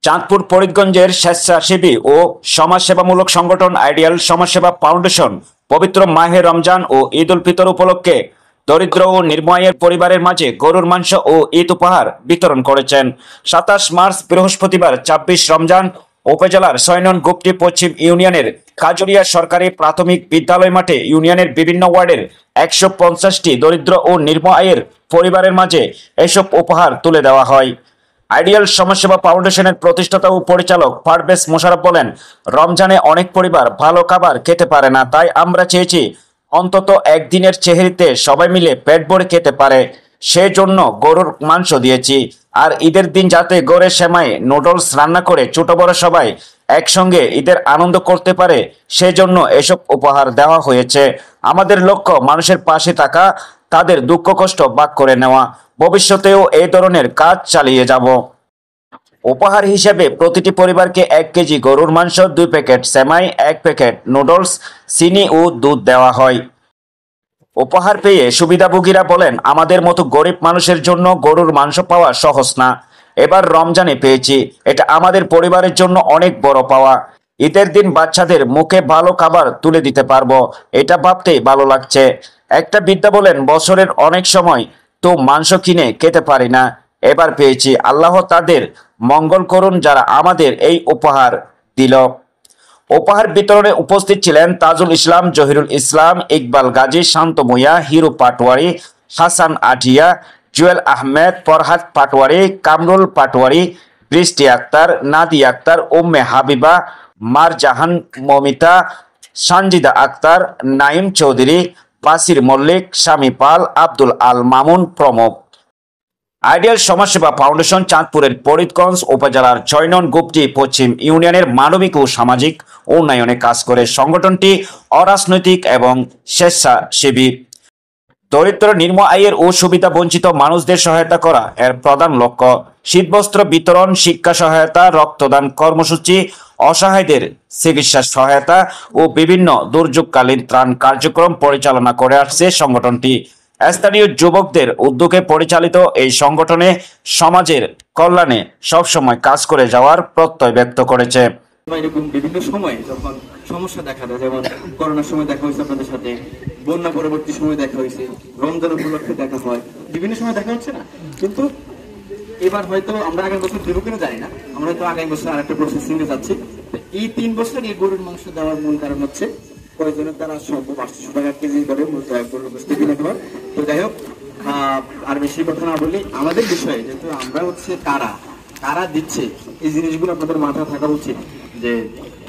চাঁদপুর ফরিদগঞ্জের স্বেচ্ছাসেবী ও সমাজসেবামূলক সংগঠন আইডিয়াল সমাজসেবা ফাউন্ডেশন পবিত্র মাহে রমজান ও ঈদ উল ফিতর উপলক্ষে দরিদ্র ও নির্ময়ের পরিবারের মাঝে গরুর মাংস ও ঈদ উপহার বিতরণ করেছেন। ২৭ মার্চ বৃহস্পতিবার ২৬ রমজান উপজেলার ৬ নং গুপ্তি পশ্চিম ইউনিয়নের কাজুরিয়া সরকারি প্রাথমিক বিদ্যালয় মাঠে ইউনিয়নের বিভিন্ন ওয়ার্ডের ১৫০টি দরিদ্র ও নির্ময়ের পরিবারের মাঝে এসব উপহার তুলে দেওয়া হয়। আইডিয়াল সমাজসেবা ফাউন্ডেশনের প্রতিষ্ঠাতা ও পরিচালক পারভেজ মোশাররফ বলেন, রমজানে অনেক পরিবার ভালো খাবার খেতে পারে না, তাই আমরা চেয়েছি অন্তত একদিনের চেহারিতে সবাই মিলে পেট ভরে খেতে পারে, সেজন্য গরুর মাংস দিয়েছি। আর ঈদের দিন যাতে গড়ে সেমাই নুডলস রান্না করে ছোট বড় সবাই একসঙ্গে ঈদের আনন্দ করতে পারে, সেজন্য এসব উপহার দেওয়া হয়েছে। আমাদের লক্ষ্য মানুষের পাশে থাকা, তাদের দুঃখ কষ্ট ভাগ করে নেওয়া। ভবিষ্যতেও এই ধরনের কাজ চালিয়ে যাব। উপহার হিসেবে প্রতিটি পরিবারকে ১ কেজি গরুর মাংস, ২ প্যাকেট সেমাই, ১ প্যাকেট নুডলস, চিনি ও দুধ দেওয়া হয়। উপহার পেয়ে সুবিধাভোগীরা বলেন, আমাদের মতো গরিব মানুষের জন্য গরুর মাংস পাওয়া সহজ না। এবার রমজানে পেয়েছি, এটা আমাদের পরিবারের জন্য অনেক বড় পাওয়া। ঈদের দিন বাচ্চাদের মুখে ভালো খাবার তুলে দিতে পারবো, এটা ভাবতেই ভালো লাগছে। একটা বৃদ্ধা বলেন, বছরের অনেক সময় তো মাংস কিনে খেতে পারি না, এবার পেয়েছি। আল্লাহ তাদের মঙ্গল করুন যারা আমাদের এই উপহার দিল। উপহার বিতরণে উপস্থিত ছিলেন তাজুল ইসলাম, জহিরুল ইসলাম, ইকবাল গাজী, শান্ত মুয়া, হিরু পাটোয়ারি, হাসান আঠিয়া, জুয়েল আহমেদ, ফরহাদ পাটোয়ারি, কামরুল পাটোয়ারি, বৃষ্টি আক্তার, নাদি আক্তার, উম্মে হাবিবা, মারজাহান মমিতা, সানজিদা আক্তার, নাইম চৌধুরী, বাসির মল্লিক, স্বামী পাল, আব্দুল আল মামুন প্রমুখ। আইডিয়াল সমাজসেবা ফাউন্ডেশন চাঁদপুরের ফরিদগঞ্জ উপজেলার ৬ নং গুপ্তি পশ্চিম ইউনিয়নের মানবিক ও সামাজিক উন্নয়নে কাজ করে। সংগঠনটি অরাজনৈতিক এবং স্বেচ্ছাসেবী। দরিদ্র, নিম্ন আয়ের ও সুবিধা বঞ্চিত মানুষদের সহায়তা করা এর প্রধান লক্ষ্য। শীতবস্ত্র বিতরণ, শিক্ষা সহায়তা, রক্তদান কর্মসূচি, অসহায়দের চিকিৎসা সহায়তা ও বিভিন্ন দুর্যোগকালীন ত্রাণ কার্যক্রম পরিচালনা করে আসছে সংগঠনটি। স্থানীয় যুবকদের উদ্যোগে পরিচালিত এই সংগঠনে সমাজের কল্যাণে সবসময় কাজ করে যাওয়ার প্রত্যয় ব্যক্ত করেছে। এরকম বিভিন্ন সময়ে যখন সমস্যা দেখা দেয়, যেমন করোনার সময় দেখা হয়েছে আপনাদের সাথে, বন্যা পরবর্তী সময় দেখা হয়েছে, রমজান উপলক্ষে দেখা হয়, বিভিন্ন সময় দেখা হচ্ছে না। কিন্তু এবার হয়তো আমরা আগামী বছর দেবো কিনা জানি না, আমরা হয়তো আগামী বছর আরেকটা প্রসেসিং এ যাচ্ছি। এই ৩ বছর এই গরুর মাংস দেওয়ার মূল কারণ হচ্ছে কয়েকজনের দ্বারা সম্ভব ৮০০ টাকা কেজি করে গরুর গোশত কিনে দেওয়া। তো যাই হোক, আর বেশি কথা না বলি, আমাদের বিষয়ে যেহেতু আমরা হচ্ছে কারা দিচ্ছে এই জিনিসগুলো আপনাদের মাথায় থাকা উচিত। যে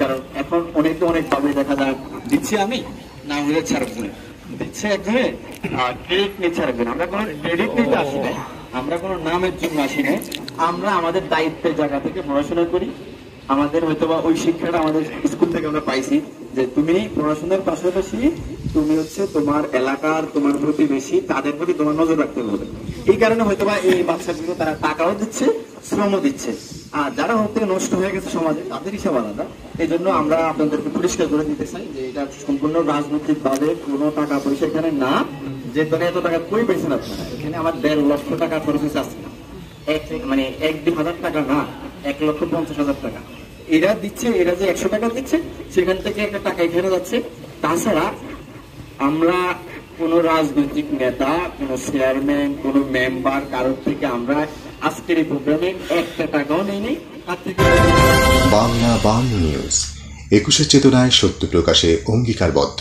কারণ এখন অনেক ভাবে দেখা যায়, দিচ্ছি আমি, না হলে আরেকজনে দিচ্ছে, একজনে ক্রেডিট নিচ্ছে আরেকজনে। আমরা কোনো ক্রেডিট নিতে আসি নাই, আমরা কোনো নামের জন্য আসি নাই, আমরা আমাদের দায়িত্বের জায়গা থেকে পড়াশোনা করি। আমাদের হয়তো বা ওই শিক্ষাটা আমাদের স্কুল থেকে আমরা পাইছি যে তুমি পড়াশোনার পাশাপাশি তুমি হচ্ছে তোমার এলাকার, তোমার প্রতিবেশী, তাদের প্রতি তোমার নজর রাখতে হবে। এই কারণে হয়তো বা এই বাচ্চাগুলো তারা টাকাও দিচ্ছে, শ্রমও দিচ্ছে। আর যারা হতে নষ্ট হয়ে গেছে সমাজে, তাদের হিসাব আলাদা। এই জন্য আমরা আপনাদেরকে পরিষ্কার করে দিতে চাই যে এটা সম্পূর্ণ রাজনৈতিক ভাবে কোনো টাকা পয়সা এখানে না। যে ধরে এত টাকা কই পেয়েছেন আপনারা, এখানে আমার ১.৫ লক্ষ টাকা খরচ হয়েছে আসছে না, মানে ১-২ হাজার টাকা না, ১,৫০,০০০ টাকা এরা দিচ্ছে। এরা যে ১০০ টাকা দিচ্ছে, সেখান থেকে একটা টাকা এখানে যাচ্ছে। তাছাড়া আমরা কোন রাজনৈতিক নেতা, কোন চেয়ারম্যান, কোন মেম্বার, কারোর থেকে আমরা আজকের এই প্রোগ্রামে ১ টাকাও নেই। বাংলা নিউজ ২১ চেতনায় সত্য প্রকাশে অঙ্গীকারবদ্ধ।